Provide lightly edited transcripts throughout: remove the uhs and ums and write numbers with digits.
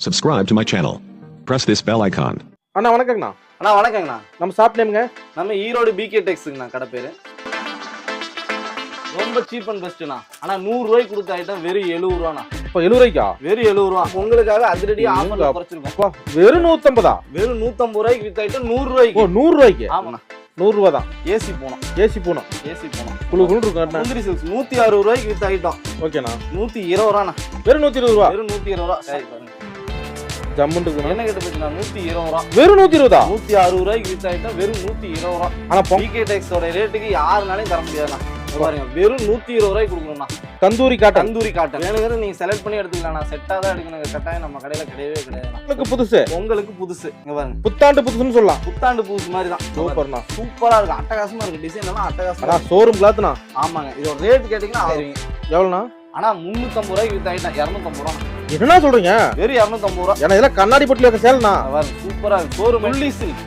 Subscribe to my channel. Press this bell icon. அண்ணா வணக்கங்கண்ணா. அண்ணா வணக்கங்கண்ணா. நம்ம shop நேம்ங்க? நம்ம Erode PK டெக்ஸ்ங்கண்ணா கடை பேரு. ரொம்ப சீப் அண்ட் பெஸ்ட்ண்ணா. ஆனா 100 ரூபாய்க்கு கொடுத்த ஐட்டம் வெறும் 70 ரூபாண்ணா. இப்போ 70 ரூபாய்க்கா? வெறும் 70 ரூபா. உங்களுக்காக அதிரடி ஆஃபர்ல குறைச்சிருக்கோம். வெறும் 150. வெறும் 150 ரூபாய்க்கு வித்த ஐட்டம் 100 ரூபாய்க்கு. ஓ 100 ரூபாய்க்கு? ஆமாண்ணா. 100 ரூபா தான். ஏசி போனோம். ஏசி போனோம். ஏசி போனோம். குளு குளு இருக்கு. முந்திரி சில்க்ஸ் 160 ரூபாய்க்கு வித்த ஐட்டம். ஓகேண்ணா. 120 ரூபாண்ணா. வெறும் 120 ரூபா. வெறும் 120 ரூபா. சரி பாருங்க. ஜம்முன்னு இருக்கு. என்ன கேட்டு போச்சுனா 120 ரூபா. வெறும் 120 160 ரூபாய்க்கு வித்த ஐட்டம் வெறும் 120 ரூபா. ஆனா பிகே டெக்ஸோட ரேட்டுக்கு யாருனாலையும் தர முடியாதுண்ணா. பாருங்க வெறும் 120 ரூபாய்க்கு கொடுக்கணும்ண்ணா. தந்தூரி காட்டன். தந்தூரி காட்டன் வேணுங்கிறது நீங்க செலக்ட் பண்ணி எடுத்துக்கலாம். நான் செட்டா தான் எடுக்கணும். கட்டாயம் நம்ம கடையில கிடையவே கிடையாது. உங்களுக்கு புதுசு. உங்களுக்கு புதுசு. இங்க பாருங்க. புத்தாண்டு புதுசுன்னு சொல்லலாம். புத்தாண்டு புதுசு மாதிரி தான். சூப்பர்ண்ணா. சூப்பரா இருக்கு. அட்டகாசமா இருக்கு. டிசைன் எல்லாம் அட்டகாசமா. அண்ணா ஷோரூம் கிளாத்ண்ணா. ஆமாங்க. இதோட ரேட் கேட்டீங்கன்னா ஆயிருவீங்க. எவ்வளவுண்ணா? ஆனா 350 ரூபாய்க்கு வித்த ஐட்டம் 250 ரூபா. என்ன சொல்றீங்க? வெறும் 250 ரூபா. ஏன்னா இதெல்லாம் கண்ணாடி பொட்டில இருக்க சேல்ண்ணா. பாருங்க சூப்பரா இருக்கு. ஷோரூம் துல்லி சில்க்.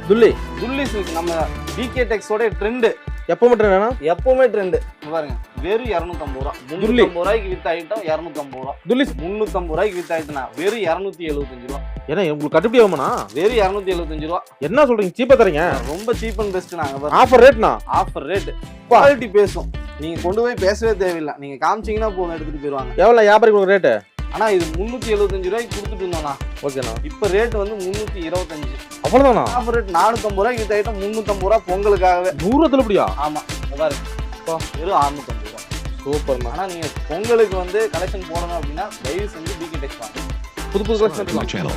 துல்லி சில்க் நம்ம பிகே டெக்ஸோட ட்ரெண்ட். எப்போ மட்டும் வேணா? எப்பவுமே ட்ரெண்ட். பாருங்க வெறும் 250 ரூபா. 350 ரூபாய்க்கு வித்த ஐட்டம் 250 ரூபா. துல்லி 350 ரூபாய்க்கு வித்த ஐட்டம்னா வெறும் 275 ரூபா. ஏன்னா உங்களுக்கு கட்டுப்படி ஆகுமாண்ணா? வெறும் 275 ரூபா. என்ன சொல்றீங்க? சீப்பா தரீங்க. ரொம்ப சீப் அண்ட் பெஸ்ட். நாங்க ஆஃபர் ரேட்னா? Offer rate. குவாலிட்டி பேசும். நீங்க கொண்டு போய் பேசவே தேவையில்லை. நீங்க காமிச்சீங்கன்னா போதும் எடுத்துட்டு போயிருவாங்க. எவ்வளவு வியாபாரிக்கு ரேட்டு? ஆனா இது 375 ரூபாய்க்கு கொடுத்துட்டு இருந்தோம்னா. ஓகேண்ணா. இப்ப ரேட் வந்து 325. அவ்வளவுதானா? ஆஃபர் ரேட் 450 ரூபாய்க்கு வித்த ஐட்டம் 350 ரூபா பொங்கலுக்காகவே. 100 தள்ளுபடியா? ஆமா பாருங்க. வெறும் 650 ரூபா. சூப்பர்ண்ணா. ஆனா நீங்க பொங்கலுக்கு வந்து கலெக்ஷன் போடணும் அப்படின்னா தயவு செஞ்சு பிகே டெக்ஸ் வாங்க. புது புது Subscribe to my channel.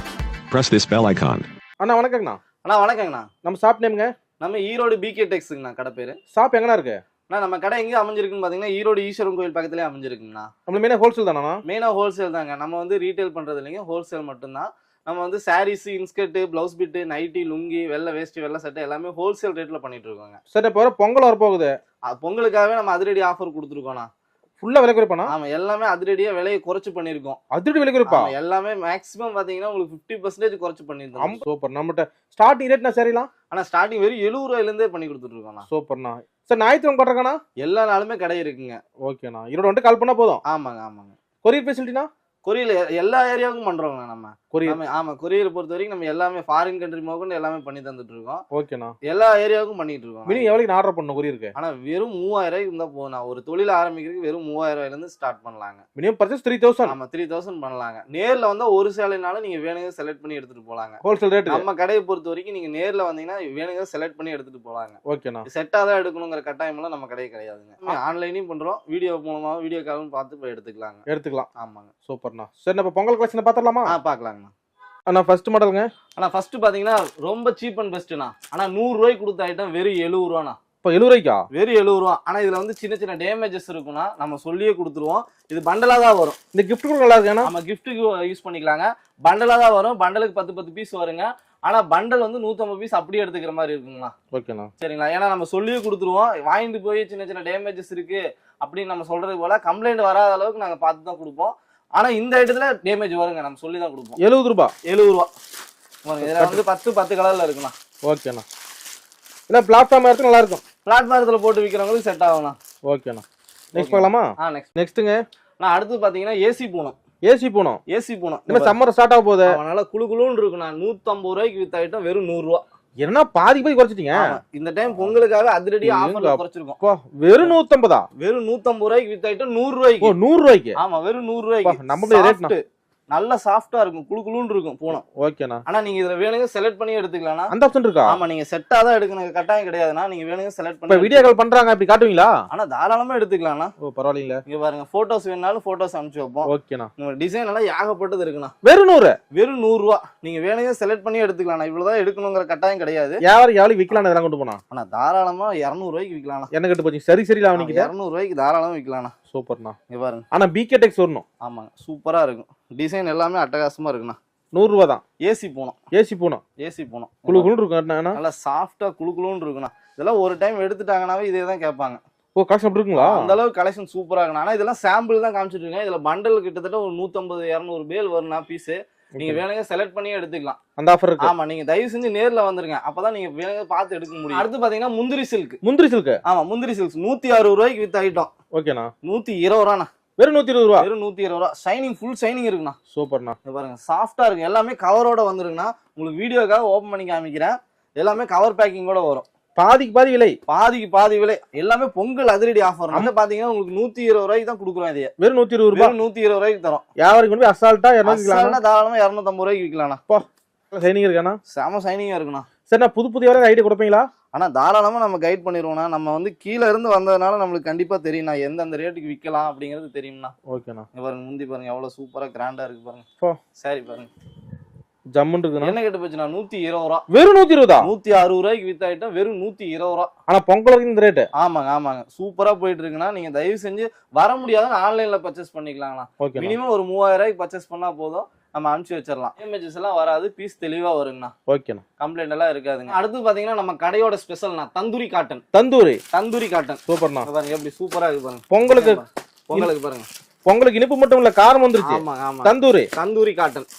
Press this bell icon. அண்ணா வணக்கங்கண்ணா. அண்ணா வணக்கங்கண்ணா. நம்ம ஷாப் நேம்ங்க? நம்ம ஈரோடு பிகே டெக்ஸ்ங்கண்ணா கடை பேரு. ஷாப் எங்கண்ணா இருக்கு? நம்ம கடை எங்க அமைஞ்சிருக்குன்னு பாத்தீங்கன்னா ஈரோடு ஈஸ்வரன் கோயில் பக்கத்துலயே அமைஞ்சிருக்குங்கண்ணா. நம்ம மெயினா ஹோல்சேல் தானா? மெயினா ஹோல்சேல் தாங்க. நம்ம வந்து ரீட்டைல் பண்றது இல்லைங்க, ஹோல்சேல் மட்டும்தான். நம்ம வந்து saris, inskirt, blouse bit, nighty, lungi, வெள்ளை வேஷ்டி, வெள்ளை சட்டை எல்லாமே ஹோல்சேல் ரேட்ல பண்ணிட்டு இருக்கோங்க. சரி இப்போ பொங்கல் வர போகுது. பொங்கலுக்காகவே நம்ம அதிரடி ஆஃபர் கொடுத்துருக்கோம்ண்ணா. ஃபுல்லா விலை குறைப்பானா? ஆமா எல்லாமே அதிரடியா விலையை குறைச்சு பண்ணிருக்கோம். அதிரடி விலை குறைப்பா? எல்லாமே மேக்ஸிமம் பாத்தீங்கன்னா உங்களுக்கு 50% குறைச்சு பண்ணிருக்கோம். சூப்பர். நம்மட்ட ஸ்டார்டிங் ரேட்னா சரிலாம்? ஆனா ஸ்டார்டிங் வெறும் 70 ரூபாயில இருந்தே பண்ணி கொடுத்துட்டு இருக்கோம்ண்ணா. சூப்பர்ண்ணா. சார் ஞாயிற்றுக்கிழமை போடுறேங்கண்ணா? எல்லா நாளுமே கடை இருக்குங்க. ஓகேண்ணா. ஈரோடு வந்துட்டு கால் பண்ணா போதும்? ஆமாங்க ஆமாங்க. கொரியர் ஃபெசிலிட்டினா? கொரியர் எல்லா ஏரியாவுக்கும் பண்றோங்க நம்ம. கொரியர் ஆமா கொரியர் பொறுத்த வரைக்கும் நம்ம எல்லாமே ஃபாரின் கண்ட்ரி மோகன் எல்லாமே பண்ணி தந்துட்டு இருக்கோம். ஓகேண்ணா. எல்லா ஏரியாவுக்கும் பண்ணிட்டு இருக்கோம். மினிமம் எவ்வளவு ஆர்டர் பண்ணணும் கொரியருக்கு? ஆனா வெறும் 3000 ரூபாய்க்கு இருந்தா போதும். ஒரு தொழில் ஆரம்பிக்கிறதுக்கு வெறும் 3000 ரூபாயில இருந்து ஸ்டார்ட் பண்ணலாங்க. Minimum purchase 3000. ஆமா 3000 பண்ணலாங்க. நேர்ல வந்தா ஒரு சேலைனாலும் நீங்க வேணுங்க செலக்ட் பண்ணி எடுத்துட்டு போலாங்க. Wholesale rate. நம்ம கடையை பொறுத்த வரைக்கும் நீங்க நேர்ல வந்தீங்கன்னா வேணுங்க செலக்ட் பண்ணி எடுத்துட்டு போலாங்க. ஓகேண்ணா. செட்டா தான் எடுக்கணுங்கிற கட்டாயம் எல்லாம் நம்ம கடையே கிடையாதுங்க. ஆன்லைனையும் பண்றோம். வீடியோ மூலமா வீடியோ காலும் பார்த்து போய் எடுத்துக்கலாம். ஆமாங்க. சூப்பர்ண்ணா. சரி நம்ம பொங்கல் கலெக்ஷன் பாத்துடலாமா? பாக்கலாங்கண்ணா. அண்ணா ஃபர்ஸ்ட் மாடலுங்க? ஆனா ஃபர்ஸ்ட் பாத்தீங்கன்னா ரொம்ப சீப் அண்ட் பெஸ்ட்ண்ணா. ஆனா 100 ரூபாய்க்கு கொடுத்த ஐட்டம் வெறும் 70 ரூபாண்ணா. இப்போ 70 ரூபாய்க்கா? வெறும் 70 ரூபா. ஆனா இதுல வந்து சின்ன சின்ன டேமேஜஸ் இருக்குன்னா நம்ம சொல்லியே கொடுத்துருவோம். இது பண்டலா தான் வரும். இந்த கிஃப்ட் கூட நல்லா இருக்கு. நம்ம கிஃப்ட்டுக்கு யூஸ் பண்ணிக்கலாங்க. பண்டலா தான் வரும். பண்டலுக்கு 10 பீஸ் வருங்க. ஆனா பண்டல் வந்து 150 பீஸ் அப்படியே எடுத்துக்கிற மாதிரி இருக்குங்களா? ஓகேண்ணா. சரிங்களா? ஏன்னா நம்ம சொல்லியே கொடுத்துருவோம். வாங்கிட்டு போய் சின்ன சின்ன டேமேஜஸ் இருக்கு அப்படின்னு நம்ம சொல்றது போல கம்ப்ளைண்ட் வராத அளவுக்கு நாங்க பார்த்து தான் கொடுப்போம். ஆனா இந்த ஐட்டத்துல டேமேஜ் வருங்க. நம்ம சொல்லி தான் கொடுப்போம். 70 ரூபாய். 70 ரூபா. இதுல வந்து 10 கலர்ல இருக்குண்ணா. ஓகேண்ணா. இல்ல பிளாட்ஃபார்ம் எடுத்து நல்லா இருக்கும். பிளாட்ஃபார்ம்ல போட்டு விக்கிறவங்களுக்கு செட் ஆகும்ண்ணா. ஓகேண்ணா. நெக்ஸ்ட் பார்க்கலாமா? நெக்ஸ்ட்டுங்க. நான் அடுத்து பாத்தீங்கன்னா ஏசி போனோம். ஏசி போனோம். இந்த சம்மர் ஸ்டார்ட் ஆக போகுது. அதனால குளுகுளுன்னு இருக்குண்ணா. 150 ரூபாய்க்கு வித்த ஐட்டம் வெறும் 100 ரூபா. என்ன பாதி குறைச்சிட்டீங்க? இந்த டைம் பொங்கலுக்காக அதிரடி ஆஃபர்ல குறைச்சிருக்கோம். வெறும் 150. வெறும் 150 ரூபாய்க்கு வித்த ஐட்டம் 100 ரூபாய்க்கு. ஓ 100 ரூபாய்க்கு? ஆமா வெறும் 100 ரூபாய்க்கு. நம்ம ரேட் நல்ல சாஃப்ட்டா இருக்கும். குளுகுளுன்னு இருக்கும் போனோம். ஓகேண்ணா. ஆனா நீங்க இதுல வேணுங்க செலக்ட் பண்ணி எடுத்துக்கலாம். அந்த ஆப்ஷன் இருக்கா? ஆமா நீங்க செட்டா தான் எடுக்கணும். கட்டாயம் கிடையாதுன்னா நீங்க வேணுங்க செலக்ட் பண்ணி. இப்ப வீடியோ கால் பண்றாங்க இப்படி காட்டுவீங்களா? ஆனா தாராளமா எடுத்துக்கலாம்ண்ணா. ஓ பரவாயில்லை. இங்க பாருங்க போட்டோஸ் வேணாலும் போட்டோஸ் அனுப்பிச்சு வைப்போம். ஓகேண்ணா. உங்க டிசைன் எல்லாம் ஏகப்பட்டது இருக்குண்ணா. வெறும் 100. வெறும் 100 ரூபா. நீங்க வேணுங்க செலக்ட் பண்ணி எடுத்துக்கலாம். இவ்வளவுதான் எடுக்கணுங்கிற கட்டாயம் கிடையாது. எவ்வளவு விக்கலாம் இதெல்லாம் கொண்டு போனா? ஆனா தாராளமா 200 ரூபாய்க்கு விக்கலாம். என்ன கட்டு போச்சு? சரியில்லை அவனுக்கு 200 ரூபாய்க்கு தாராளமா விக்கலாம்ண்ணா. சூப்பர்ண்ணா. இங்க பாருங்க. ஆனா பிகே டெக்ஸ் வரணும். ஆமாங்க சூப்பரா இருக்கும். டிசைன் எல்லாமே அட்டகாசமா இருக்குண்ணா. 100 ரூபா தான். ஏசி போனோம். குளுகுளுன்னு இருக்கும். நல்லா சாஃப்ட்டா குளுகுளுன்னு இருக்குண்ணா. இதெல்லாம் ஒரு டைம் எடுத்துட்டாங்கனாவே இதே தான் கேட்பாங்க. ஓ கலெக்ஷன் இருக்குங்களா? அந்த அளவுக்கு கலெக்ஷன் சூப்பரா இருக்குண்ணா. ஆனா இதெல்லாம் சாம்பிள் தான் காமிச்சிட்டு இருக்கேன். இதுல பண்டல் கிட்டத்தட்ட ஒரு 150-200 பேல் வரும்ண்ணா பீஸ். நீங்க வேணுங்க செலக்ட் பண்ணி எடுத்துக்கலாம். அந்த ஆஃபர் இருக்கு. ஆமா நீங்க தயவு செஞ்சு நேர்ல வந்துருங்க. அப்பதான் நீங்க வேணுங்க பார்த்து எடுக்க முடியும். அடுத்து பாத்தீங்கன்னா முந்திரி சில்க். ஆமா முந்திரி சில்க் 160 ரூபாய்க்கு வித்த ஐட்டம். ஓகேண்ணா. 120 ரூபாண்ணா. வெறும் 120 ரூபா. வெறும் 120 ரூபா. ஷைனிங் ஃபுல் ஷைனிங் இருக்குண்ணா. சூப்பர்ண்ணா. இங்க பாருங்க சாஃப்டா இருக்கு. எல்லாமே கவரோட வந்துருக்குண்ணா. உங்களுக்கு வீடியோக்காக ஓபன் பண்ணி காமிக்கிறேன். எல்லாமே கவர் பேக்கிங்கோட வரும். பாதிக்கு பாதி விலை. பாதிக்கு பாதி விலை. எல்லாமே பொங்கல் அதிரடி ஆஃபர். நம்ம பாத்தீங்கன்னா உங்களுக்கு 120 ரூபாய்க்கு தான் கொடுக்குறோம். இதையே வெறும் 120 ரூபாய். 120 ரூபாய்க்கு தரோம். வியாபாரிக்கு கொண்டு போய் அசால்ட்டா 200 தாராளமா 250 ரூபாய்க்கு விற்கலாம்ண்ணா. சைனிங் இருக்காண்ணா. செம சைனிங்கா இருக்குண்ணா. சரிண்ணா, புது ஐடியா கொடுப்பீங்களா? ஆனா தாராளமா நம்ம கைட் பண்ணிடுவோம்னா. நம்ம வந்து கீழே இருந்து வந்ததுனால நம்மளுக்கு கண்டிப்பா தெரியும் எந்தெந்த ரேட்டுக்கு விற்கலாம் அப்படிங்கிறது தெரியும்னா. ஓகேண்ணா. பாருங்க முந்தி பாருங்க எவ்வளவு சூப்பரா கிராண்டா இருக்கு பாருங்க. சரி பாருங்க ஜம்முன்னு இருக்குண்ணா. என்ன கேட்டு போச்சுண்ணா 120 ரூபா. வெறும் 120 160 ரூபாய்க்கு வித் ஆயிட்டோம். வெறும் 120 ரூபா. ஆனா பொங்கலுக்கு இந்த ரேட்டு. ஆமாங்க சூப்பரா போயிட்டு இருக்குன்னா நீங்க தயவு செஞ்சு வர முடியாத ஆன்லைன்ல பர்ச்சேஸ் பண்ணிக்கலாம்ண்ணா. மினிமம் ஒரு 3000 ரூபாய்க்கு பர்ச்சேஸ் பண்ணா போதும். நம்ம அனுப்பிச்சு வச்சிடலாம். இமேஜஸ் எல்லாம் வராது. பீஸ் தெளிவா வருங்கண்ணா. ஓகேண்ணா. கம்ப்ளைண்ட் எல்லாம் இருக்காதுங்க. அடுத்து பாத்தீங்கன்னா நம்ம கடையோட ஸ்பெஷல்னா தந்தூரி காட்டன். தந்தூரி காட்டன் சூப்பர்ண்ணா. பாருங்க எப்படி சூப்பரா இருக்கு பாருங்க. பொங்கலுக்கு பாருங்க. பொங்கலுக்கு இனிப்பு மட்டும் இல்ல, காரம் வந்துருச்சு. ஆமா தந்தூரி காட்டன்.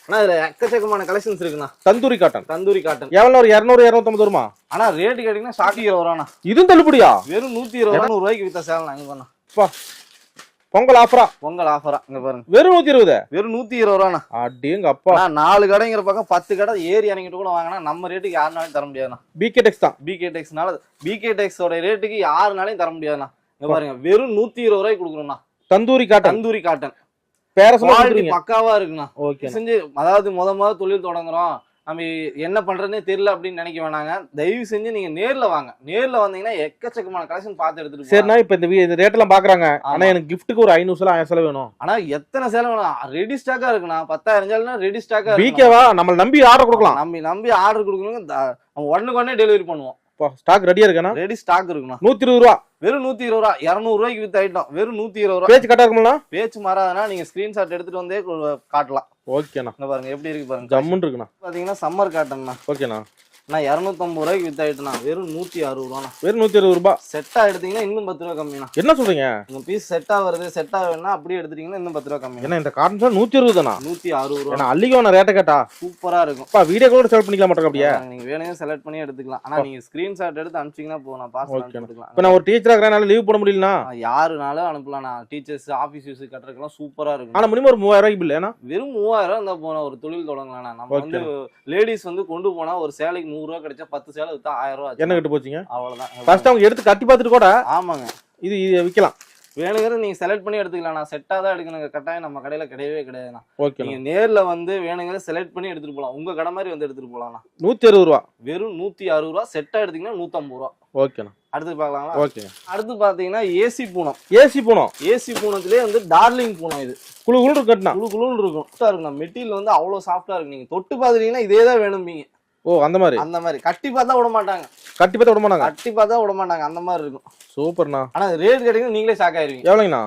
ஆனா இதுல எக்கச்சக்கமான கலெக்ஷன்ஸ் இருக்குண்ணா. தந்தூரி காட்டன் எவ்வளவு? ஒரு 200 250 வருமா? ஆனா ரேட் கேட்டீங்கன்னா 120 ரூபாண்ணா. இதுவும் தள்ளுபடியா? வெறும் 120 ரூபாய்க்கு வித்த சேலம் இங்க பண்ணா. பொங்கல் ஆஃபரா இங்க பாருங்க. வெறும் 120. வெறும் 120 ரூபாண்ணா. அடேங்க அப்பா. 4 கடைங்கிற பக்கம் 10 கடை ஏறி இறங்கிட்டு கூட வாங்கினா நம்ம ரேட்டுக்கு யாருனாலும் தர முடியாதுண்ணா. பிகே டெக்ஸ் தான். பிகே டெக்ஸோட ரேட்டுக்கு யாருனாலையும் தர முடியாதுண்ணா. இங்க பாருங்க வெறும் 120 ரூபாய்க்கு கொடுக்குறோம்ண்ணா. தந்தூரி காட்டன் பக்காவா இருக்குண்ணா. செஞ்சு அதாவது முத தொழில் தொடங்குறோம், நம்ம என்ன பண்றதுன்னே தெரியல அப்படின்னு நினைக்க வேணாங்க. தயவு செஞ்சு நீங்க நேர்ல வாங்க. நேர்ல வந்தீங்கன்னா எக்கச்சக்கமான கலெக்ஷன் பார்த்து எடுத்துட்டு. சரிண்ணா, இப்ப இந்த ரேட் எல்லாம் பாக்குறாங்க. ஆனா எனக்கு கிஃப்ட்டுக்கு ஒரு 500 சேலை 1000 சேலை வேணும். ஆனா எத்தனை சேலை வேணும்? ரெடி ஸ்டாக்கா இருக்குண்ணா. 10,000 சேலைனா ரெடி ஸ்டாக்கா. பிகேவா நம்ம நம்பி ஆர்டர் கொடுக்கலாம். நம்பி ஆர்டர் கொடுக்கணும். நம்ம உடனே டெலிவரி பண்ணுவோம். ஸ்டாக் ரெடியா இருக்கானா? ரெடி ஸ்டாக் இருக்குண்ணா. 120 ரூபா. வெறும் 120 ரூபா. 200 ரூபாய்க்கு வித் ஐட்டம். வெறும் 120 ரூபா. பேச்சு கரெக்டா இருக்குங்களா? பேச்சு மாறாதனா நீங்க ஸ்கிரீன்ஷாட் எடுத்துட்டு வந்தே காட்டலாம். ஓகேண்ணா. இங்க பாருங்க எப்படி இருக்கு பாருங்க. ஜம்முன்னு இருக்குண்ணா. பாத்தீங்கன்னா சம்மர் காட்டன்ண்ணா. ஓகேண்ணா. நான் 250 ரூபாய்க்கு வித் ஆயிட்டுனா வெறும் 160 ரூபாண்ணா. வெறும் 120 ரூபாய். செட்டா எடுத்தீங்கன்னா இன்னும் 10 ரூபா கம்மிண்ணா. என்ன சொல்றீங்க? உங்க பீஸ் செட்டா வருது. செட்டா வேணும்னா அப்படியே எடுத்துட்டீங்கன்னா இன்னும் 10 ரூபா கம்மி. ஏன்னா இந்த காட்டன் சார் 120 தானா? 160 ரூபா. நான் அள்ளிக்கோன ரேட்ட கேட்டா சூப்பரா இருக்கும். அப்பா வீடியோ கூட செலக்ட் பண்ணிக்கலாம் மாட்டோம் அப்படியே. நீங்க வேணுங்க செலக்ட் பண்ணி எடுத்துக்கலாம். ஆனா நீங்க ஸ்கிரீன்ஷாட் எடுத்து அனுப்பிச்சீங்கன்னா போதும். நான் பாஸ் பண்ணிக்கலாம். இப்போ நான் ஒரு டீச்சரா இருக்கறனால லீவ் போட முடியலனா யாருனாலும் அனுப்பலாம். நான் டீச்சர்ஸ் ஆபீஸ் யூஸ் கட்டறதுக்குலாம் சூப்பரா இருக்கும். ஆனா மினிமம் ஒரு 3000 ரூபாய் பில். ஏனா வெறும் 3000 இருந்தா போனா ஒரு தொழில் தொடங்கலாம். நம்ம வந்து லேடிஸ் வந்து கொண்டு போனா ஒரு சேலைக்கு 100 ரூபாய் கிடைச்சா 10 சேலை வித்தா 1000 ரூபாய். என்ன கிட்ட போச்சுங்க? அவ்வளவுதான். ஃபர்ஸ்ட் அவங்க எடுத்து கட்டி பார்த்துட்டு கூட. ஆமாங்க. இது விக்கலாம். வேணுங்கிறது நீங்க செலக்ட் பண்ணி எடுத்துக்கலாம். நான் செட்டா தான் எடுக்கணுங்க. கட்டாயம் நம்ம கடையில கிடையவே கிடையாதுண்ணா. ஓகே. நீங்க நேர்ல வந்து வேணுங்கிறது செலக்ட் பண்ணி எடுத்துட்டு போலாம். உங்க கடை மாதிரி வந்து எடுத்துட்டு போலாம்ண்ணா. 160 ரூபாய். வெறும் 160 ரூபாய். செட்டா எடுத்தீங்கன்னா 150 ரூபாய். ஓகேண்ணா. அடுத்து பார்க்கலாங்களா? ஓகே. அடுத்து பாத்தீங்கன்னா ஏசி பூனம். ஏசி பூனத்திலே வந்து டார்லிங் பூனம். இது குளு குளு இருக்குண்ணா. குளு குளுன்னு இருக்கும். இருக்குண்ணா. மெட்டீரியல் வந்து அவ்வளவு சாஃப்டா இருக்கு. நீங்க தொட்டு பாத்துட்டீங்கன்னா இதே தான் வேணும்பீங்க. ஓ அந்த மாதிரி கட்டி பார்த்தா விட மாட்டாங்க. அந்த மாதிரி இருக்கும். சூப்பர்ண்ணா. ஆனா ரேட் கேட்டீங்கன்னா நீங்களே ஷாக் ஆயிருவீங்க. எவ்வளவுண்ணா?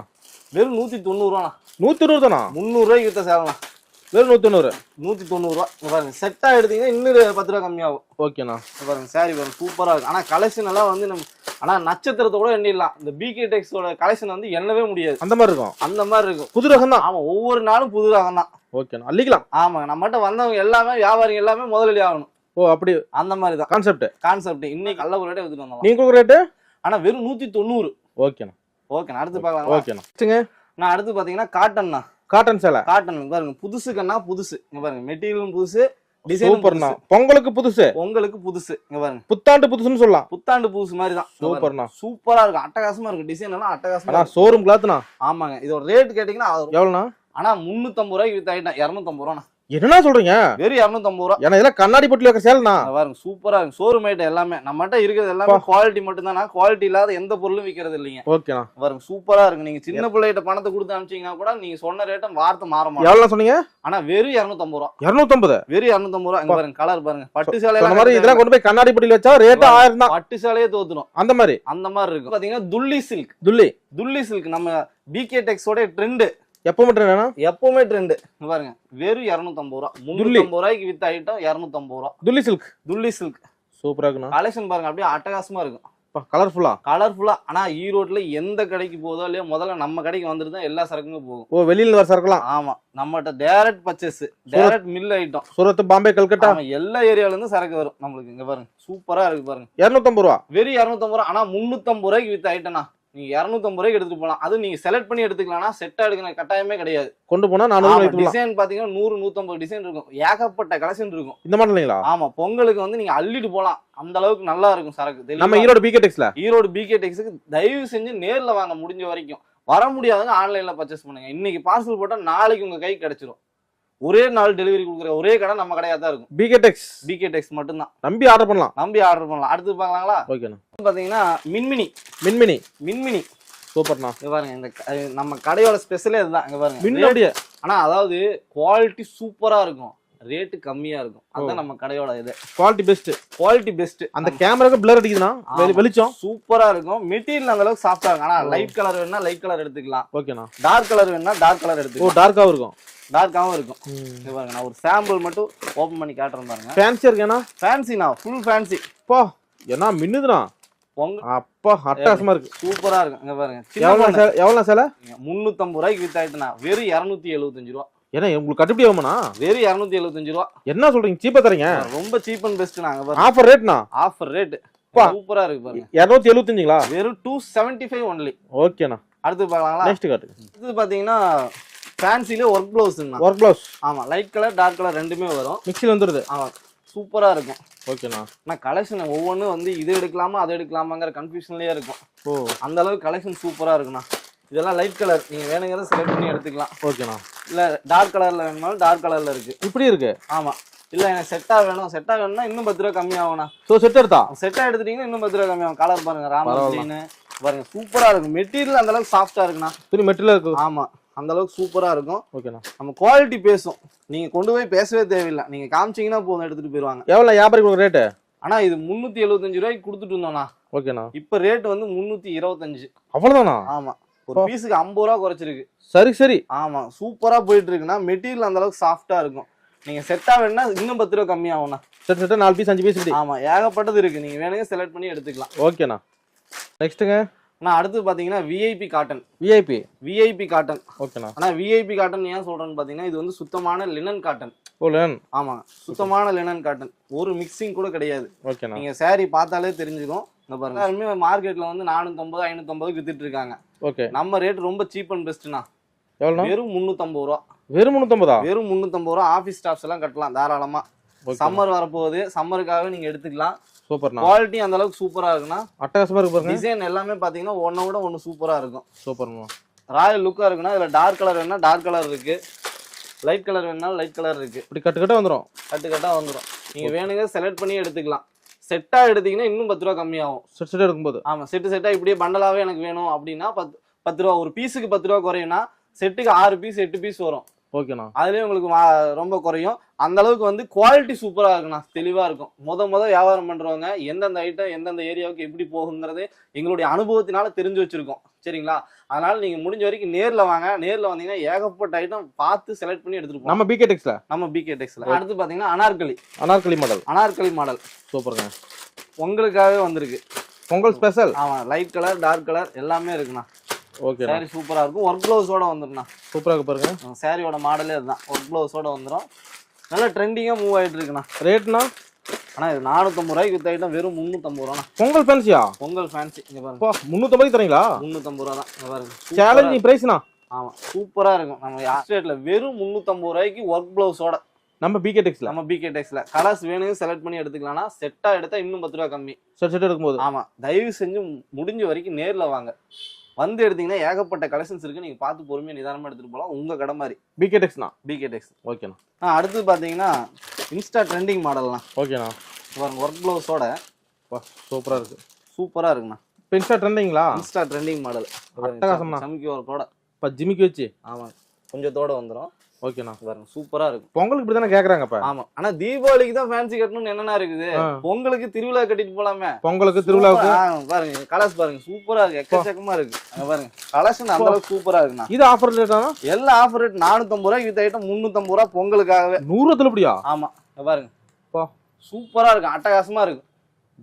வெறும் 190 ரூபாண்ணா. 120 தானா? 300 ரூபாய்க்கு வித்த சேலண்ணா. வெறும் 190. 190 ரூபா. பாருங்க செட்டா எடுத்தீங்கன்னா இன்னும் 10 ரூபா கம்மியாகும். ஓகேண்ணா. பாருங்க சாரி பாருங்க சூப்பரா இருக்கு. ஆனா கலெக்ஷன் எல்லாம் வந்து நம்ம ஆனா நட்சத்திரத்தோட எண்ணிடலாம். இந்த பிகே டெக்ஸோட கலெக்ஷன் வந்து எண்ணவே முடியாது. அந்த மாதிரி இருக்கும். புது ரகம் தான். ஆமா ஒவ்வொரு நாளும் புது ரகம் தான். ஓகேண்ணா. அள்ளிக்கலாம். ஆமாங்க. நம்மகிட்ட வந்தவங்க எல்லாமே வியாபாரிங்க எல்லாமே முதலீடு ஆகணும். ஓ அப்படி அந்த மாதிரி தான் கான்செப்ட். இன்னைக்கு நல்ல ஒரு ரேட்டை எடுத்துட்டு வந்தோம். நீங்க ரேட்டு ஆனா வெறும் 190. ஓகேண்ணா. அடுத்து பார்க்கலாம். ஓகேண்ணா. நான் அடுத்து பாத்தீங்கன்னா காட்டன்ண்ணா. காட்டன் சேலை. காட்டன் பாருங்க புதுசு கண்ணா புதுசு. இங்க பாருங்க மெட்டீரியலும் புதுசு, டிசைனும் சூப்பர்ண்ணா. பொங்கலுக்கு புதுசு. இங்க பாருங்க புத்தாண்டு புதுசுன்னு சொல்லலாம். புத்தாண்டு புதுசு மாதிரி தான். சூப்பர்ண்ணா. சூப்பரா இருக்கு. அட்டகாசமா இருக்கு. டிசைன் எல்லாம் அட்டகாசமா. ஷோரூம் கிளாத்ண்ணா. ஆமாங்க. இதோட ரேட் கேட்டீங்கன்னா எவ்வளவுண்ணா? ஆனா 350 ரூபாய்க்கு வித்தாயிட்டா. 250 ரூபாண்ணா. என்ன சொல்றீங்க? வெறும் 250 ரூபாய். ஏன்னா இதெல்லாம் கண்ணாடி பொட்டில இருக்க சேல்னா. பாருங்க சூப்பரா இருக்கு. ஷோரூம் ஐட்டம் எல்லாமே நம்மகிட்ட இருக்கிறது எல்லாமே குவாலிட்டி மட்டும் தான். குவாலிட்டி இல்லாத எந்த பொருளும் விக்கிறது இல்லைங்க. ஓகேண்ணா. பாருங்க சூப்பரா இருக்கு. நீங்க சின்ன பிள்ளைகிட்ட பணத்தை கொடுத்து அனுப்பிச்சீங்கன்னா கூட நீங்க சொன்ன ரேட்ட வார்த்தை மாற மாட்டோம். எவ்வளவு சொன்னீங்க? ஆனா வெறும் 250 ரூபாய். 250. வெறும் 250 ரூபாய். இங்க பாருங்க கலர் பாருங்க. பட்டு சேலை அந்த மாதிரி இதெல்லாம் கொண்டு போய் கண்ணாடி பொட்டில வச்சா ரேட் 1000 தான். பட்டு சேலையே தோத்துரும். அந்த மாதிரி இருக்கும். பாத்தீங்கன்னா துல்லி சில்க். துல்லி சில்க் நம்ம பிகே டெக்ஸோட ட்ரெண்ட். எப்பவுமே ட்ரெண்ட். பாருங்க வெறும் 250 ரூபாய். 350 ரூபாய்க்கு வித்த ஐட்டம் 250 ரூபாய். துல்லி சில்க் சூப்பரா இருக்கு. கலெக்ஷன் பாருங்க அப்படியே அட்டகாசமா இருக்கும். கலர்ஃபுல்லா. ஆனா ஈரோட்ல எந்த கடைக்கு போதோ இல்லையா முதல்ல நம்ம கடைக்கு வந்துட்டு தான் எல்லா சரக்குமே போகும். ஓ வெளியில வர சரக்குலாம். ஆமா நம்மகிட்ட direct purchase, direct mill item. Surat, Bombay, Calcutta எல்லா ஏரியால இருந்து சரக்கு வரும் நம்மளுக்கு. இங்க பாருங்க சூப்பரா இருக்கு பாருங்க. 250 ரூபாய். வெறும் 250 ரூபாய். ஆனா 350 ரூபாய்க்கு வித்த ஐட்டம்னா நீங்க 250 ரூபாய்க்கு எடுத்துட்டு போலாம். அது நீங்க செலக்ட் பண்ணி எடுத்துக்கலாம்னா செட்டா எடுக்கிற கட்டாயமே கிடையாது. கொண்டு போனா 400 டிசைன் பாத்தீங்கன்னா 100 150 டிசைன் இருக்கும். ஏகப்பட்ட கலெக்ஷன் இருக்கும் இந்த மாடலுங்களா? ஆமா, பொங்கலுக்கு வந்து நீங்க அள்ளிட்டு போலாம். அந்த அளவுக்கு நல்லா இருக்கும் சரக்கு. நம்ம ஈரோடு பிகே டெக்ஸ்ல ஈரோடு பிகே டெக்ஸ்க்கு தயவு செஞ்சு நேர்ல வாங்க, முடிஞ்ச வரைக்கும். வர முடியாதுங்க, ஆன்லைன்ல பர்ச்சேஸ் பண்ணுங்க. இன்னைக்கு பார்சல் போட்டா நாளைக்கு உங்க கைக்கு கிடைச்சிரும். ஒரே நாள் டெலிவரி கொடுக்குற ஒரே கடை நம்ம கடையா தான் இருக்கும். பிகே டெக்ஸ் மட்டும்தான். நம்பி ஆர்டர் பண்ணலாம். அடுத்து பாக்கலாங்களா? ஓகேண்ணா. பாத்தீங்கன்னா மின்மினி சூப்பர்ண்ணா. இங்க பாருங்க, இந்த நம்ம கடையோட ஸ்பெஷலே இதுதான். இங்க பாருங்க மின்னோடிய. ஆனா அதாவது குவாலிட்டி சூப்பரா இருக்கும், ரேட்டு கம்மியா இருக்கும். அதான் நம்ம கடையோட இது. Quality best. அந்த கேமராக்கு பிளர் அடிக்குதுன்னா வெளிச்சம் சூப்பரா இருக்கும். மெட்டீரியல் அந்த அளவுக்கு சாஃப்டா இருக்கும். ஆனா லைட் கலர் வேணா லைட் கலர் எடுத்துக்கலாம். ஓகேண்ணா. டார்க் கலர் வேணா டார்க் கலர் எடுத்துக்கலாம். டார்க்காவும் இருக்கும். இங்க பாருங்க, நான் ஒரு சாம்பிள் மட்டும் ஓபன் பண்ணி காட்டுறேன் பாருங்க. ஃபேன்சியா இருக்கேனா? ஃபேன்சினா, ஃபுல் ஃபேன்சி. போ என்ன மின்னுதுனா? அப்பா அட்டகாசமா இருக்கு. சூப்பரா இருக்கு. இங்க பாருங்க, எவ்வளவு சேலை? 350 ரூபாய்க்கு வித் ஆயிட்டுனா வெறும் 275 ரூபாய். ஏன்னா உங்களுக்கு கட்டுப்படி ஆகுமாண்ணா? வெறும் 275 ரூபாய். என்ன சொல்றீங்க? சீப்பா தரீங்க? ரொம்ப சீப் அண்ட் பெஸ்ட். நாங்க பாருங்க ஆஃபர் ரேட்னா? ஆஃபர் ரேட் சூப்பரா இருக்கு பாருங்க. 275ங்களா? வெறும் 275 ஒன்லி. ஓகேண்ணா. அடுத்து பார்க்கலாங்களா? நெக்ஸ்ட் காட்டுங்க. இது பாத்தீங்கன்னா ஃபேன்சில ஒர்க் ப்ளவுஸ். ஆமா, லைட் கலர் டார்க் கலர் ரெண்டுமே வரும். மிக்ஸில வந்துருது. ஆமா, சூப்பரா இருக்கும். ஓகேண்ணா. நான் கலெக்ஷன் ஒவ்வொன்றும் வந்து இது எடுக்கலாமா அது எடுக்கலாமாங்கிற கன்ஃபியூஷன்லயே இருக்கும். அந்த அளவுக்கு கலெக்ஷன் சூப்பரா இருக்குண்ணா. இதெல்லாம் லைட் கலர், நீங்க வேணுங்கிறத செலக்ட் பண்ணி எடுத்துக்கலாம். ஓகேண்ணா. இல்ல டார்க் கலர்ல வேணும்னாலும் டார்க் கலர்ல இருக்கு. இப்படி இருக்கு. ஆமா. இல்ல எனக்கு செட்டா வேணும்னா இன்னும் 10 ரூபா கம்மியாகும்ண்ணா. செட்டா எடுத்துட்டீங்கன்னா இன்னும் 10 ரூபா கம்மியாகும். கலர் பாருங்க, ராமன் பாருங்க, சூப்பரா இருக்கும். மெட்டீரியல் அந்த அளவுக்கு சாஃப்டா இருக்குண்ணா. துணி மெட்டீரியல் இருக்கு. ஆமா, அந்த அளவுக்கு சூப்பரா இருக்கும். ஓகேண்ணா. நம்ம குவாலிட்டி பேசும். நீங்க கொண்டு போய் பேசவே தேவையில்லை, நீங்க காமிச்சீங்கன்னா போதும், எடுத்துட்டு போயிருவாங்க. எவ்வளவு வியாபாரி ரேட்டு? ஆனா இது 375 ரூபாய்க்கு கொடுத்துட்டு இருந்தோம்னா. ஓகேண்ணா. இப்ப ரேட் வந்து 325. அவ்வளவுதானா? ஆமா, ஒரு பீஸுக்கு 50 ரூபா குறைச்சிருக்கு. சரி. ஆமா, சூப்பரா போயிட்டு இருக்குன்னா. மெட்டீரியல் அந்த அளவுக்கு சாஃப்டா இருக்கும். நீங்க செட்டா வேணும்னா இன்னும் 10 ரூபா கம்மியாகும்ண்ணா. செட்டா 4 பீஸ் 5 பீஸ். ஆமா, ஏகப்பட்டது இருக்கு. நீங்க வேணுங்க செலக்ட் பண்ணி எடுத்துக்கலாம். ஓகேண்ணா. நெக்ஸ்ட்டுங்க. நான் அடுத்து பாத்தீங்கன்னா விஐபி காட்டன். ஓகேண்ணா. ஆனா விஐபி காட்டன் ஏன் சொல்றேன்னு பாத்தீங்கன்னா, இது வந்து சுத்தமான லினன் காட்டன். ஆமா, சுத்தமான லினன் காட்டன். ஒரு மிக்சிங் கூட கிடையாது. ஓகேண்ணா. நீங்க சாரி பார்த்தாலே தெரிஞ்சுக்கும். இந்த பாருங்க, மார்க்கெட்ல வந்து 450 550 வித்துட்டு இருக்காங்க. ஓகே, நம்ம ரேட் ரொம்ப சீப் அண்ட் பெஸ்ட்னா. எவ்வளவு? வெறும் 350 ரூபா. வெறும் 350? வெறும் 350 ரூபா. ஆபீஸ் ஸ்டாஃப்ஸ் எல்லாம் கட்டலாம் தாராளமா. சம்மர் வரப்போகுது, சம்மருக்காக நீங்க எடுத்துக்கலாம். சூப்பர்ண்ணா. குவாலிட்டி அந்த அளவுக்கு சூப்பரா இருக்குண்ணா. அட்டகாசமா இருக்கு பாருங்க. டிசைன் எல்லாமே பாத்தீங்கன்னா ஒண்ணை விட ஒண்ணு சூப்பரா இருக்கும். சூப்பர்ண்ணா. ராயல் லுக்கா இருக்குன்னா. இதுல டார்க் கலர் வேணா டார்க் கலர் இருக்கு, லைட் கலர் வேணா லைட் கலர் இருக்கு. இப்படி கட்டு வந்துரும். நீங்க வேணுங்க செலக்ட் பண்ணி எடுத்துக்கலாம். செட்டா எடுத்தீங்கன்னா இன்னும் 10 ரூபா கம்மியாகும். செட் எடுக்கும்போது. ஆமா, செட்டா இப்படியே பண்டலாவே எனக்கு வேணும் அப்படின்னா 10 ரூபா. ஒரு பீஸுக்கு 10 ரூபா குறையும்னா செட்டுக்கு 6 பீஸ் 8 பீஸ் வரும். ஓகேண்ணா. அதுலயே உங்களுக்கு ரொம்ப குறையும். அந்த அளவுக்கு வந்து குவாலிட்டி சூப்பரா இருக்குண்ணா. தெளிவா இருக்கும். முத வியாபாரம் பண்றவங்க எந்தெந்த ஐட்டம் எந்தெந்த ஏரியாவுக்கு எப்படி போகுங்கிறது எங்களுடைய அனுபவத்தினால தெரிஞ்சு வச்சிருக்கோம். சரிங்களா? அதனால நீங்க முடிஞ்ச வரைக்கும் நேர்ல வாங்க. நேர்ல வந்தீங்கன்னா ஏகப்பட்ட ஐட்டம் பார்த்து செலக்ட் பண்ணி எடுத்துட்டு போங்க. நம்ம பிகே டெக்ஸ்ல. அடுத்து பாத்தீங்கன்னா அனார்கலி மாடல். சூப்பருங்க. உங்களுக்காகவே வந்திருக்கு. பொங்கல் ஸ்பெஷல். ஆமா, லைட் கலர் டார்க் கலர் எல்லாமே இருக்குண்ணா. ஓகே, சாரி சூப்பரா இருக்கும். ஒர்க் ப்ளவுஸோட வந்துருண்ணா. சூப்பரா இருக்கு பாருங்க. சாரியோட மாடலே இதுதான். ஒர்க் ப்ளவுஸோட வந்துரும். நல்ல ட்ரெண்டிங்கா மூவ் ஆயிட்டு இருக்குண்ணா. ரேட்னா ஆனா இது 450 ரூபாய்க்கு வித்த ஐட்டம் வெறும் 350 ரூபா. பொங்கல் ஃபேன்சியா? பொங்கல் ஃபேன்சி. இங்க பாருங்க, 350 தரீங்களா? 350 ரூபா தான். இங்க பாருங்க, சேலஞ்சிங் பிரைஸ்னா. ஆமா, சூப்பரா இருக்கும். நம்ம ஆஸ்ட்ரேட்ல வெறும் 350 ரூபாய்க்கு ஒர்க் ப்ளவுஸோட நம்ம பிகே டெக்ஸ்ல. கலர்ஸ் வேணுங்க செலக்ட் பண்ணி எடுத்துக்கலாம்னா. செட்டா எடுத்தா இன்னும் 10 ரூபா கம்மி. செட் எடுக்கும்போது. ஆமா, தயவு செஞ்சு முடிஞ்ச வரைக்கும் நேர்ல வாங்க. வந்து எடுத்தீங்கன்னா ஏகப்பட்ட கலெக்ஷன்ஸ் இருக்கு. நீங்க பார்த்து பொறுமையா நிதானமா எடுத்துட்டு போலாம். உங்க கடை மாதிரி. பிகே டெக்ஸ். ஓகேண்ணா. அடுத்து பாத்தீங்கன்னா இன்ஸ்டா ட்ரெண்டிங் மாடல்னா. ஓகேண்ணா. பாருங்க, ஒர்க் ப்ளவுஸோட சூப்பரா இருக்கு. சூப்பரா இருக்குண்ணா. Insta trending model. சமிக்கி ஒர்க்கோட ஜிமிக்கி வச்சு. ஆமா, கொஞ்சத்தோட வந்துரும். ஓகேண்ணா. பாருங்க, சூப்பரா இருக்கும். பொங்கலுக்கு இப்படி தானே கேக்குறாங்க. ஆமா, ஆனா தீபாவளிக்கு தான் ஃபேன்சி கட்டணும்னு என்னன்னா இருக்குது. பொங்கலுக்கு திருவிழா கட்டிட்டு போலாமே. பொங்கலுக்கு திருவிழாவுக்கு பாருங்க, கலர்ஸ் பாருங்க, சூப்பரா இருக்கு. எக்கச்சக்கமா இருக்கு. பாருங்க, கலெக்ஷன் அந்த அளவுக்கு சூப்பரா இருக்குண்ணா. இது ஆஃபர் ரேட்டா? எல்லா ஆஃபர் ரேட் 450 ரூபாய்க்கு வித்த ஐட்டம் 350 ரூபா பொங்கலுக்காகவே. 100 தள்ளுபடியா? ஆமா, பாருங்க, சூப்பரா இருக்கு. அட்டகாசமா இருக்கு.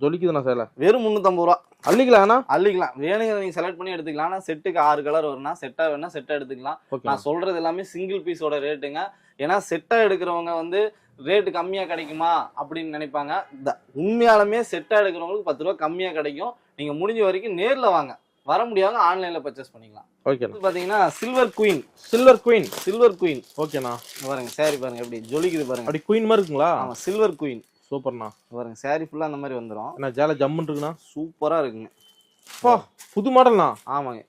ஜொலிக்குதுண்ணா சேலை. வெறும் 350 ரூபா. அள்ளிக்கலாம். வேணுங்க நீங்க செலக்ட் பண்ணி எடுத்துக்கலாம். செட்டுக்கு 6 கலர் வரும்னா செட்டா வேணா செட்டா எடுத்துக்கலாம். நான் சொல்றது எல்லாமே சிங்கிள் பீஸோட ரேட்டுங்க. ஏன்னா செட்டா எடுக்கிறவங்க வந்து ரேட்டு கம்மியா கிடைக்குமா அப்படின்னு நினைப்பாங்க. உண்மையாலுமே செட்டா எடுக்கிறவங்களுக்கு 10 ரூபா கம்மியா கிடைக்கும். நீங்க முடிஞ்ச வரைக்கும் நேர்ல வாங்க. வர முடியாத ஆன்லைன்ல பர்ச்சேஸ் பண்ணிக்கலாம். ஓகேண்ணா. இது பாத்தீங்கன்னா சில்வர் குயின். ஓகேண்ணா. பாருங்க சாரி பாருங்க எப்படி ஜொலிக்குது பாருங்க. அப்படி குயின் மாதிரி இருக்குங்களா? ஆமா சில்வர் குயின். சூப்பர்ண்ணா. பாருங்க சாரி ஃபுல்லா அந்த மாதிரி வந்துரும். என்ன ஜால ஜம்முன்னு இருக்குண்ணா. சூப்பரா இருக்குங்க. அப்பா புது மாடல்ண்ணா. ஆமாங்க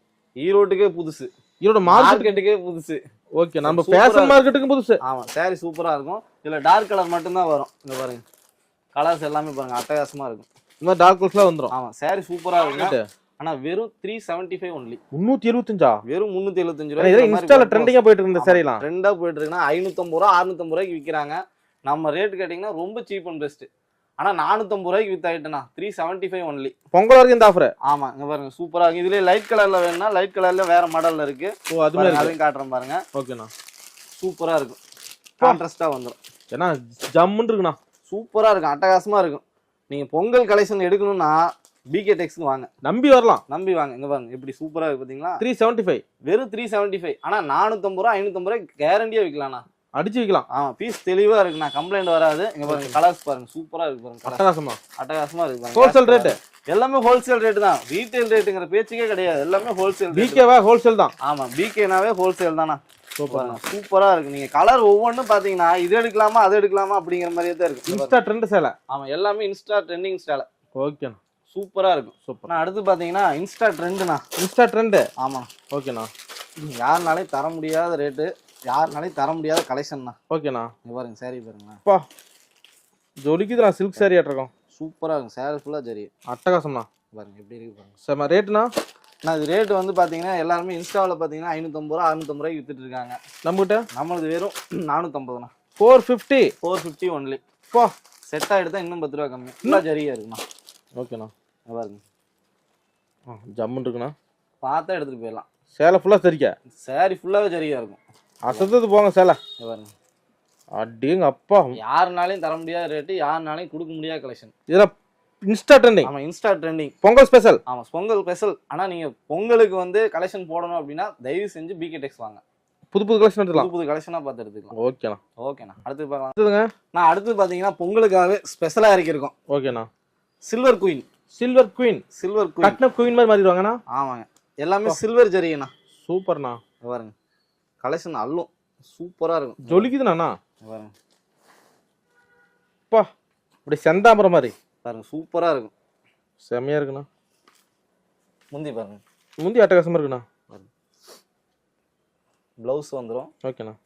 ஈரோட்டுக்கே புதுசு, ஈரோடு மார்க்கெட்டுக்கே புதுசு. ஓகே நம்ம ஃபேஷன் மார்க்கெட்டுக்கு புதுசு. ஆமா சாரி சூப்பரா இருக்கும். இதுல டார்க் கலர் மட்டும் தான் வரும். இங்க பாருங்க கலர்ஸ் எல்லாமே பாருங்க அட்டகாசமா இருக்கும். இந்த மாதிரி டார்க் கலர்ஸ்லாம் வந்துரும். ஆமா சாரி சூப்பரா இருக்கும். ஆனா வெறும் 375 ஒன்லி. 375 வெறும் 375 ரூபாய். இதெல்லாம் இன்ஸ்டால ட்ரெண்டிங்கா போயிட்டு இருந்த சாரிலாம். ட்ரெண்டா போயிட்டு இருக்குன்னா 550 ரூபாய் 650 ரூபாய்க்கு விக்கிறாங்க. நம்ம ரேட் கேட்டீங்கன்னா ரொம்ப சீப் அண்ட் பெஸ்ட். ஆனா 450 ரூபாய்க்கு வித் ஆயிட்டுனா 375 ஒன்லி. பொங்கல் வரைக்கும் இந்த ஆஃபர். ஆமா இங்க பாருங்க சூப்பரா இருக்கு. இதுல லைட் கலர்ல வேணும்னா லைட் கலர்ல வேற மாடல்ல இருக்கு. ஓ அது மாதிரி அதையும் காட்டுறேன் பாருங்க. ஓகேண்ணா. சூப்பரா இருக்கும். கான்ட்ராஸ்டா வந்துரும். ஏன்னா ஜம்முன்னு இருக்குண்ணா. சூப்பரா இருக்கும் அட்டகாசமா இருக்கும். நீங்க பொங்கல் கலெக்ஷன் எடுக்கணும்னா பிகே டெக்ஸ்க்கு வாங்க. நம்பி வரலாம். நம்பி வாங்க. இங்க பாருங்க எப்படி சூப்பரா இருக்கு பாத்தீங்களா? 375 வெறும் 375. ஆனா 450 ரூபாய் 550 ரூபாய் கேரண்டியா விக்கலாம்ண்ணா. அடிச்சு வைக்கலாம். ஆமா பீஸ் தெளிவா இருக்குண்ணா. கம்ப்ளைண்ட் வராது. இங்க பாருங்க கலர்ஸ் பாருங்க சூப்பரா இருக்கு பாருங்க. அட்டகாசமா இருக்கு பாருங்க. ஹோல்சேல் ரேட் எல்லாமே ஹோல்சேல் ரேட் தான். ரீட்டைல் ரேட்டுங்கிற பேச்சுக்கே கிடையாது. எல்லாமே ஹோல்சேல். பிகேவா ஹோல்சேல் தான். ஆமா பிகேனாவே ஹோல்சேல் தானா. சூப்பரா இருக்கு. நீங்க கலர் ஒவ்வொன்றும் பாத்தீங்கன்னா இது எடுக்கலாமா அது எடுக்கலாமா அப்படிங்கிற மாதிரியே தான் இருக்கு. இன்ஸ்டா ட்ரெண்ட் சேலை. ஆமா எல்லாமே இன்ஸ்டா ட்ரெண்டிங் ஸ்டைல். ஓகேண்ணா. சூப்பரா இருக்கும். சூப்பர். அடுத்து பாத்தீங்கன்னா இன்ஸ்டா ட்ரெண்ட்னா. Insta trend. ஆமா ஓகேண்ணா. யாருனாலையும் தர முடியாத ரேட்டு, யாருனாலையும் தர முடியாத கலெக்ஷன்ண்ணா. ஓகேண்ணா. இங்க பாருங்க சாரி பாருங்க. அப்பா ஜொலிக்குதுண்ணா. Silk sorry ஆட்டிருக்கோம். சூப்பரா இருக்கும். சாரி ஃபுல்லா ஜரி. அட்டகாசம்ண்ணா. பாருங்க எப்படி இருக்கு பாருங்க. சரி ரேட்னா நான் இது ரேட் வந்து பாத்தீங்கன்னா எல்லாருமே இன்ஸ்டாவில் பாத்தீங்கன்னா 550 ரூபா 650 ரூபாய்க்கு வித்துட்டு இருக்காங்க. நம்மளுது வெறும் 450ண்ணா. 450 ஒன்லி. போ செட் ஆகிட்டு இன்னும் 10 ரூபா கம்மி. ஃபுல்லா ஜரியா இருக்குண்ணா. ஓகேண்ணா. பாருங்க ஜம்முன்னு இருக்குண்ணா. பார்த்தா எடுத்துட்டு போயிடலாம். சேலை ஃபுல்லா சரிக்கா. சாரி ஃபுல்லாவே ஜரியா இருக்கும். அசந்தது போங்க சேலை. பாருங்க அடிங்க அப்பா. யாருனாலையும் தர முடியாத ரேட்டு, யாருனாலையும் கொடுக்க முடியாத கலெக்ஷன். இதெல்லாம் இன்ஸ்டா ட்ரெண்டிங். ஆமா இன்ஸ்டா ட்ரெண்டிங். பொங்கல் ஸ்பெஷல். ஆமா பொங்கல் ஸ்பெஷல். ஆனா நீங்க பொங்கலுக்கு வந்து கலெக்ஷன் போடணும் அப்படின்னா தயவு செஞ்சு பிகே டெக்ஸ் வாங்க. புது கலெக்ஷன் எடுத்துக்கலாம். புது கலெக்ஷனா பார்த்து எடுத்துக்கலாம். ஓகேண்ணா. அடுத்து பார்க்கலாம். நான் அடுத்து பாத்தீங்கன்னா பொங்கலுக்காகவே ஸ்பெஷலா இறக்கிருக்கோம். ஓகேண்ணா. Silver queen. கட்ன குயின் மாதிரி மாறிடுவாங்கண்ணா. ஆமாங்க எல்லாமே சில்வர் ஜரிங்கண்ணா. சூப்பர்ண்ணா. பாருங்க கலெக்ஷன் அல்லும் சூப்பரா இருக்கும். ஜொலிக்குதுண்ணா. பாருங்க அப்பா அப்படி செந்தாமரம் மாதிரி பாருங்க சூப்பரா இருக்கும். செமையா இருக்குண்ணா. முந்தி பாருங்க. முந்தி அட்டகாசமா இருக்குண்ணா. பிளவுஸ் வந்துடும். ஓகேண்ணா.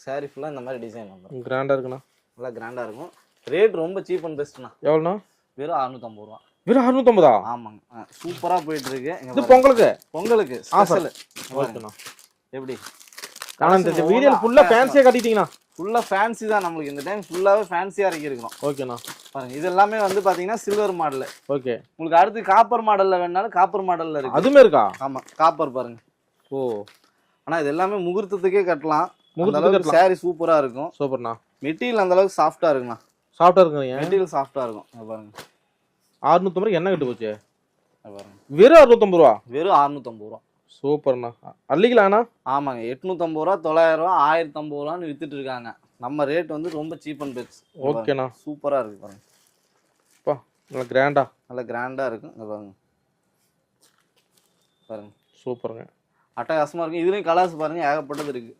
சாரி ஃபுல்லா இந்த மாதிரி டிசைன் வந்துடும். கிராண்டா இருக்குண்ணா. நல்லா கிராண்டா இருக்கும். ரேட் ரொம்ப சீப் அண்ட் பெஸ்ட்ண்ணா. எவ்வளோண்ணா? வெறும் 650 ரூபா. வெறும் 650? ஆமாங்க சூப்பரா போயிட்டு இருக்கு. இது பொங்கலுக்கு ஸ்பெஷல். ஓகேண்ணா. எப்படி ஆனா இந்த வீடியோ ஃபுல்லா ஃபேன்சியா காட்டிட்டீங்கண்ணா. ஃபுல்லா ஃபேன்சி தான். நம்மளுக்கு இந்த டைம் ஃபுல்லாவே ஃபேன்சியா இறக்கி இருக்கோம். ஓகேண்ணா. பாருங்க இது எல்லாமே வந்து பாத்தீங்கன்னா சில்வர் மாடல். ஓகே. உங்களுக்கு அடுத்து காப்பர் மாடல்ல வேணாலும் காப்பர் மாடல்ல இருக்கு. அதுமே இருக்கா? ஆமா காப்பர் பாருங்க. ஓ ஆனா இது எல்லாமே முகூர்த்தத்துக்கே கட்டலாம். முகூர்த்தத்துக்கு சாரி சூப்பரா இருக்கும். சூப்பர்ண்ணா. மெட்டீரியல் அந்த அளவுக்கு சாஃப்டா இருக்குண்ணா. சாஃப்டா இருக்குங்க. மெட்டீரியல் சாஃப்டா இருக்கும். பாருங்க 650 என்ன கட்டு போச்சு? பாருங்க வெறும் 650 ரூபா. வெறும் 650 ரூபா. சூப்பர்ண்ணா. அள்ளிக்கலாம்ண்ணா. ஆமாங்க 850 ரூபா 900 ரூபா 1050 ரூபான்னு வித்துட்டு இருக்காங்க. நம்ம ரேட் வந்து ரொம்ப சீப் அண்ட் பெஸ்ட். ஓகேண்ணா. சூப்பரா இருக்கு பாருங்க. பா நல்லா கிராண்டா. நல்லா கிராண்டா இருக்கு. பாருங்க பாருங்க சூப்பருங்க. அட்டகாசமா இருக்கு. இதுலயும் கலர்ஸ் பாருங்க ஏகப்பட்டது இருக்கு.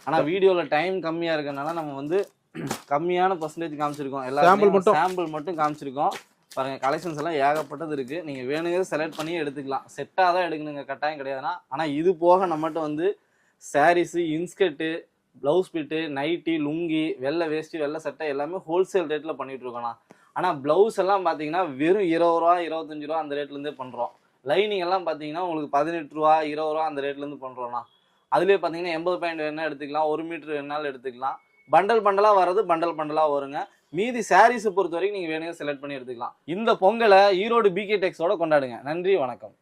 ஆனா வீடியோல டைம் கம்மியா இருக்கனால நம்ம வந்து கம்மியான பர்சன்டேஜ் காமிச்சிருக்கோம். எல்லாரும் சாம்பிள் மட்டும் காமிச்சிருக்கோம். பாருங்க கலெக்ஷன்ஸ் எல்லாம் ஏகப்பட்டது இருக்கு. நீங்க வேணுங்கிறது செலக்ட் பண்ணி எடுத்துக்கலாம். செட்டாக தான் எடுக்கணுங்க கட்டாயம் கிடையாதுன்னா. ஆனா இது போக நம்மகிட்ட வந்து saris, inskirt, blouse bit, nighty, lungi, வெள்ளை வேஷ்டி, வெள்ளை சட்டை எல்லாமே ஹோல்சேல் ரேட்ல பண்ணிட்டு இருக்கோம்ண்ணா. ஆனா பிளவுஸ் எல்லாம் பாத்தீங்கன்னா வெறும் 20 ரூபா 25 ரூபா அந்த ரேட்ல இருந்தே பண்றோம். லைனிங் எல்லாம் பாத்தீங்கன்னா உங்களுக்கு 18 ரூபா 20 ரூபா அந்த ரேட்ல இருந்து பண்றோம்ண்ணா. அதுலயே பாத்தீங்கன்னா 80 பாயிண்ட் வேணா எடுத்துக்கலாம். 1 மீட்டர் வேணாலும் எடுத்துக்கலாம். பண்டலா வர்றது பண்டலா வருங்க. மீதி சாரீஸ் பொறுத்த வரைக்கும் நீங்க வேணுங்க செலக்ட் பண்ணி எடுத்துக்கலாம். இந்த பொங்கலை ஈரோடு பிகே டெக்ஸோட கொண்டாடுங்க. நன்றி வணக்கம்.